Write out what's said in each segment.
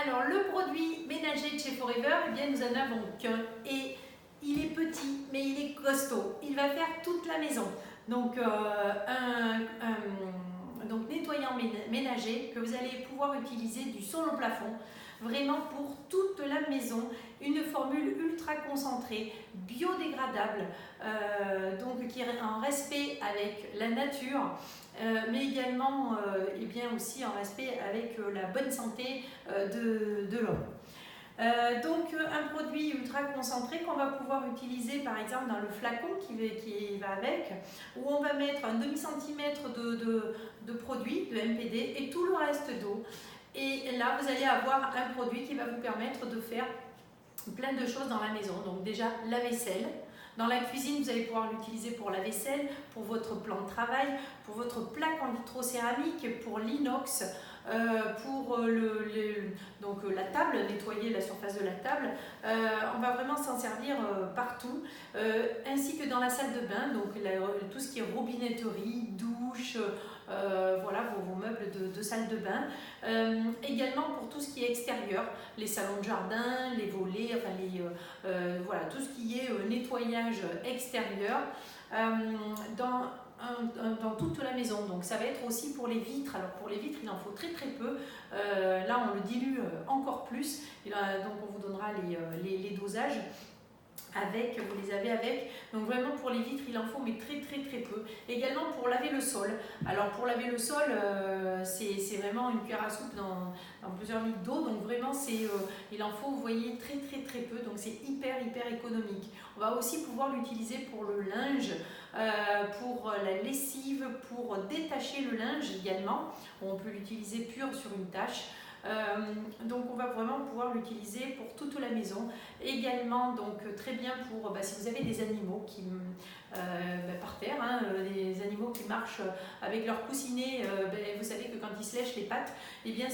Alors, le produit ménager de chez Forever, eh bien, nous en avons qu'un et il est petit, mais il est costaud. Il va faire toute la maison. Donc, donc nettoyant ménager que vous allez pouvoir utiliser du sol au plafond, vraiment pour toute la maison. Une formule ultra concentrée, biodégradable, donc qui est en respect avec la nature. Mais également et bien aussi en respect avec la bonne santé de l'homme. Donc un produit ultra concentré qu'on va pouvoir utiliser par exemple dans le flacon qui va avec, où on va mettre un demi-centimètre de produit, de MPD et tout le reste d'eau. Et là vous allez avoir un produit qui va vous permettre de faire plein de choses dans la maison. Donc déjà la vaisselle. Dans la cuisine, vous allez pouvoir l'utiliser pour la vaisselle, pour votre plan de travail, pour votre plaque en vitrocéramique, pour l'inox, pour donc la table, nettoyer la surface de la table. On va vraiment s'en servir partout, ainsi que dans la salle de bain, donc tout ce qui est robinetterie, douche, voilà vos meubles de salle de bain. Également pour tout ce qui est extérieur, les salons de jardin, les volets, enfin voilà, tout ce qui est nettoyage extérieur dans toute la maison. Donc ça va être aussi pour les vitres. Alors pour les vitres, il en faut très peu. Là, on le dilue encore plus. Et là, donc on vous donnera les dosages. Vous les avez avec. Donc vraiment pour les vitres, il en faut mais très peu. Également pour laver le sol. Alors pour laver le sol, c'est vraiment une cuillère à soupe dans plusieurs litres d'eau. Donc vraiment il en faut, vous voyez, très peu. Donc c'est hyper économique. On va aussi pouvoir l'utiliser pour le linge, pour la lessive, pour détacher le linge également. On peut l'utiliser pur sur une tâche. Donc on va vraiment pouvoir l'utiliser pour toute la maison. Également donc très bien pour si vous avez des animaux qui par terre, des animaux qui marchent avec leur coussinet, vous savez que quand ils se lèchent les pattes, eh bien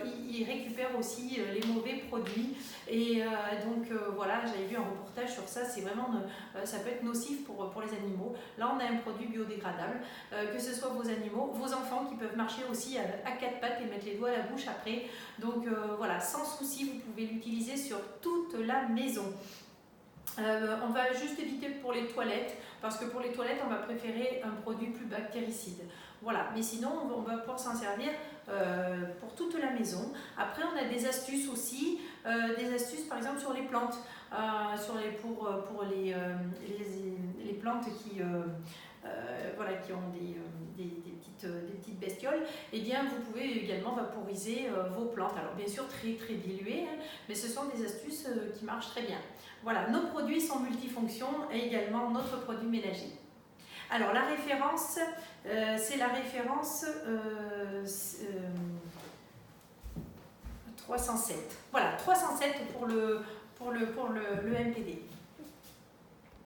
ils récupèrent aussi les mauvais produits. Et donc voilà, j'avais vu un reportage sur ça. C'est vraiment ça peut être nocif pour les animaux. Là on a un produit biodégradable, que ce soit vos animaux, vos enfants qui peuvent marcher aussi à quatre pattes et mettre les doigts à la bouche après. Donc voilà, sans souci, vous pouvez l'utiliser sur toute la maison. On va juste éviter pour les toilettes, parce que pour les toilettes, on va préférer un produit plus bactéricide. Voilà, mais sinon, on va pouvoir s'en servir pour toute la maison. Après, on a des astuces aussi, des astuces par exemple sur les plantes, pour les plantes qui ont des petites bestioles. Et bien vous pouvez également vaporiser vos plantes. Alors bien sûr très diluées, mais ce sont des astuces qui marchent très bien. Voilà, nos produits sont multifonctions et également notre produit ménager. Alors la référence, c'est la référence 307. Voilà, 307 pour le MPD.